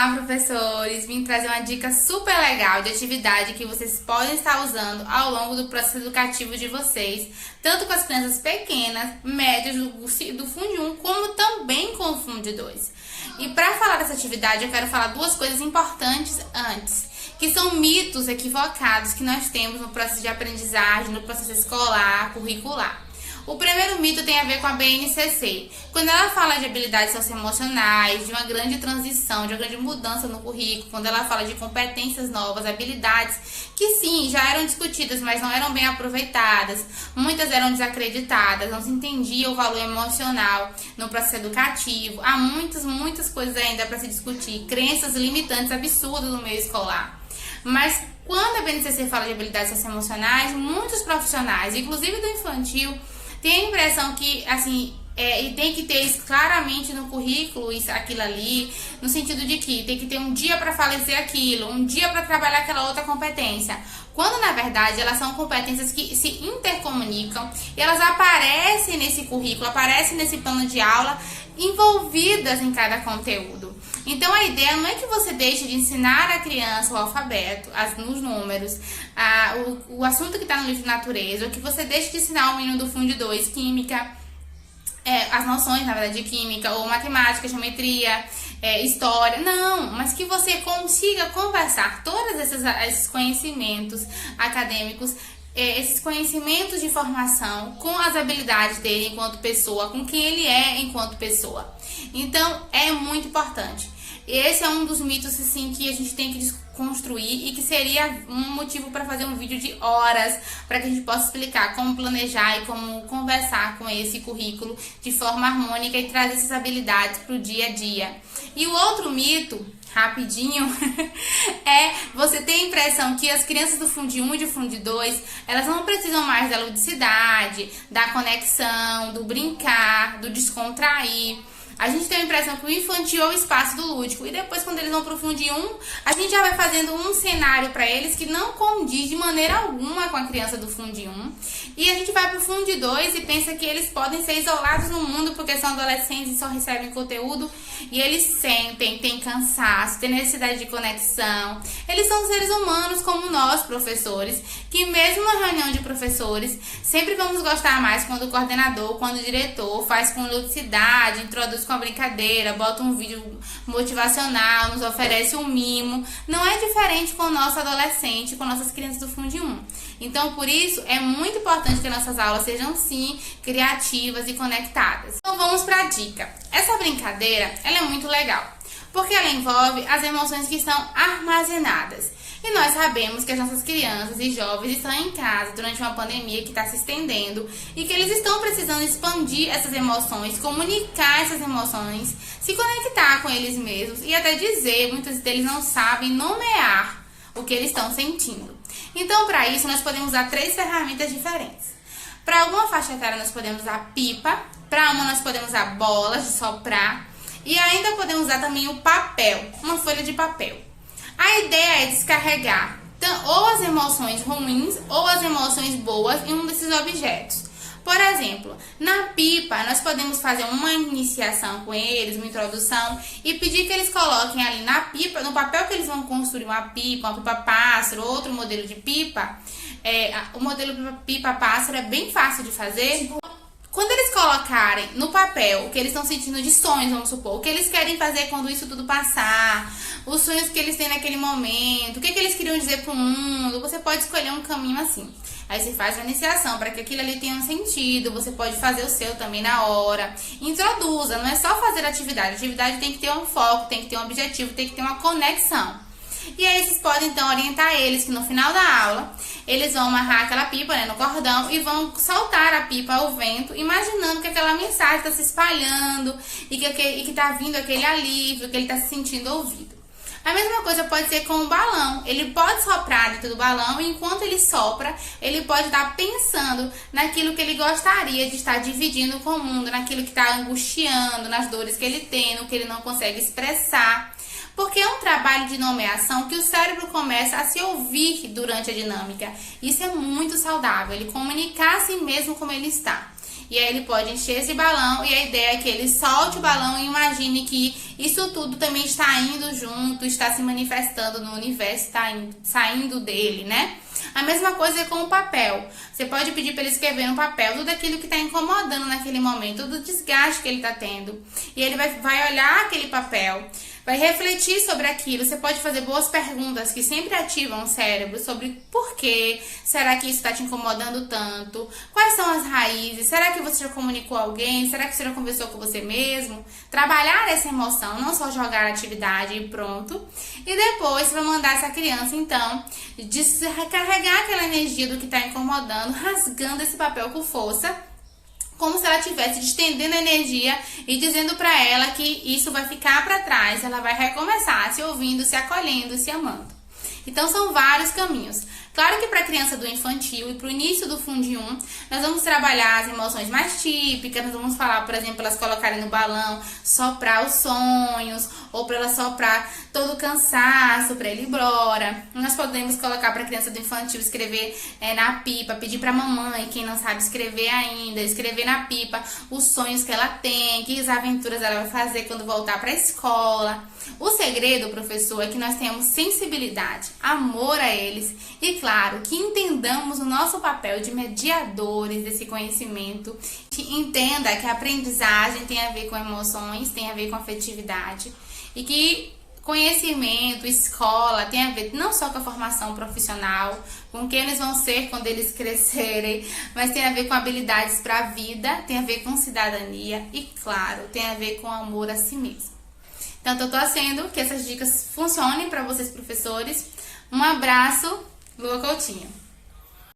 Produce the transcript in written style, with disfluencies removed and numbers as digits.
Olá, professores! Vim trazer uma dica super legal de atividade que vocês podem estar usando ao longo do processo educativo de vocês, tanto com as crianças pequenas, médias do Fundo 1, como também com o Fundo 2. E para falar dessa atividade, eu quero falar duas coisas importantes antes, que são mitos equivocados que nós temos no processo de aprendizagem, no processo escolar, curricular. O primeiro mito tem a ver com a BNCC. Quando ela fala de habilidades socioemocionais, de uma grande transição, de uma grande mudança no currículo, quando ela fala de competências novas, habilidades que sim, já eram discutidas, mas não eram bem aproveitadas, muitas eram desacreditadas, não se entendia o valor emocional no processo educativo, há muitas coisas ainda para se discutir, crenças limitantes absurdas no meio escolar. Mas quando a BNCC fala de habilidades socioemocionais, muitos profissionais, inclusive do infantil, tem a impressão que, assim, e tem que ter isso claramente no currículo, aquilo ali, no sentido de que tem que ter um dia para falecer aquilo, um dia para trabalhar aquela outra competência. Quando, na verdade, elas são competências que se intercomunicam e elas aparecem nesse currículo, aparecem nesse plano de aula, envolvidas em cada conteúdo. Então, a ideia não é que você deixe de ensinar a criança o alfabeto, os números, o assunto que está no livro de natureza, ou que você deixe de ensinar o menino do Fundo 2, química, as noções, na verdade, de química, ou matemática, geometria, história. Não, mas que você consiga conversar todos esses conhecimentos acadêmicos, esses conhecimentos de formação com as habilidades dele enquanto pessoa, com quem ele é enquanto pessoa. Então, é muito importante. Esse é um dos mitos assim, que a gente tem que desconstruir e que seria um motivo para fazer um vídeo de horas para que a gente possa explicar como planejar e como conversar com esse currículo de forma harmônica e trazer essas habilidades para o dia a dia. E o outro mito, rapidinho, você ter a impressão que as crianças do Fundo 1 e do Fundo 2, elas não precisam mais da ludicidade, da conexão, do brincar, do descontrair. A gente tem a impressão que o infantil é o espaço do lúdico. E depois, quando eles vão pro Fundo 1, a gente já vai fazendo um cenário para eles que não condiz de maneira alguma com a criança do Fundo 1. E a gente vai pro Fundo 2 e pensa que eles podem ser isolados no mundo porque são adolescentes e só recebem conteúdo. E eles sentem, têm cansaço, têm necessidade de conexão. Eles são seres humanos como nós, professores, que mesmo na reunião de professores, sempre vamos gostar mais quando o coordenador, quando o diretor faz com ludicidade, introduz com a brincadeira, bota um vídeo motivacional, nos oferece um mimo. Não é diferente com o nosso adolescente, com nossas crianças do Fundo 1. Então, por isso, é muito importante que nossas aulas sejam, sim, criativas e conectadas. Então, vamos para a dica. Essa brincadeira, ela é muito legal, porque ela envolve as emoções que estão armazenadas. E nós sabemos que as nossas crianças e jovens estão em casa durante uma pandemia que está se estendendo e que eles estão precisando expandir essas emoções, comunicar essas emoções, se conectar com eles mesmos e até dizer, muitos deles não sabem nomear o que eles estão sentindo. Então, para isso, nós podemos usar 3 ferramentas diferentes. Para alguma faixa etária, nós podemos usar pipa, para uma nós podemos usar bolas de soprar e ainda podemos usar também o papel, uma folha de papel. A ideia é descarregar ou as emoções ruins ou as emoções boas em um desses objetos. Por exemplo, na pipa, nós podemos fazer uma iniciação com eles, uma introdução, e pedir que eles coloquem ali na pipa, no papel que eles vão construir uma pipa pássaro, outro modelo de pipa. O modelo pipa-pássaro é bem fácil de fazer. Quando eles colocarem no papel o que eles estão sentindo de sonhos, vamos supor, o que eles querem fazer quando isso tudo passar, os sonhos que eles têm naquele momento, o que eles queriam dizer para o mundo, você pode escolher um caminho assim. Aí você faz uma iniciação para que aquilo ali tenha um sentido, você pode fazer o seu também na hora. Introduza, não é só fazer atividade, a atividade tem que ter um foco, tem que ter um objetivo, tem que ter uma conexão. E aí vocês podem então orientar eles que no final da aula eles vão amarrar aquela pipa, no cordão e vão soltar a pipa ao vento, imaginando que aquela mensagem está se espalhando e que está vindo aquele alívio, que ele está se sentindo ouvido. A mesma coisa pode ser com o balão. Ele pode soprar dentro do balão e enquanto ele sopra, ele pode estar pensando naquilo que ele gostaria de estar dividindo com o mundo, naquilo que está angustiando, nas dores que ele tem, no que ele não consegue expressar. Porque é um trabalho de nomeação que o cérebro começa a se ouvir durante a dinâmica. Isso é muito saudável, ele comunicar a si mesmo como ele está. E aí ele pode encher esse balão e a ideia é que ele solte o balão e imagine que isso tudo também está indo junto, está se manifestando no universo, está saindo dele, né? A mesma coisa é com o papel. Você pode pedir para ele escrever no papel tudo aquilo que está incomodando naquele momento, todo o desgaste que ele está tendo. E ele vai olhar aquele papel, vai refletir sobre aquilo. Você pode fazer boas perguntas que sempre ativam o cérebro sobre por quê, será que isso está te incomodando tanto, quais são as raízes, será que você já comunicou a alguém, será que você já conversou com você mesmo? Trabalhar essa emoção, não só jogar a atividade e pronto. E depois você vai mandar essa criança, então, recarregar aquela energia do que está incomodando, rasgando esse papel com força, como se ela estivesse estendendo a energia e dizendo para ela que isso vai ficar para trás, ela vai recomeçar, se ouvindo, se acolhendo, se amando. Então são vários caminhos. Claro que para a criança do infantil e para o início do Fundi 1, nós vamos trabalhar as emoções mais típicas, nós vamos falar, por exemplo, elas colocarem no balão, soprar os sonhos, ou para ela soprar todo o cansaço, para ele ir embora. Nós podemos colocar para a criança do infantil escrever na pipa, pedir para a mamãe, quem não sabe escrever ainda, escrever na pipa os sonhos que ela tem, que aventuras ela vai fazer quando voltar para a escola. O segredo, professor, é que nós tenhamos sensibilidade, amor a eles e, claro, que entendamos o nosso papel de mediadores desse conhecimento, que entenda que a aprendizagem tem a ver com emoções, tem a ver com afetividade e que conhecimento, escola, tem a ver não só com a formação profissional, com quem eles vão ser quando eles crescerem, mas tem a ver com habilidades para a vida, tem a ver com cidadania e, claro, tem a ver com amor a si mesmo. Então, eu tô torcendo que essas dicas funcionem para vocês, professores. Um abraço, Lua Coutinho.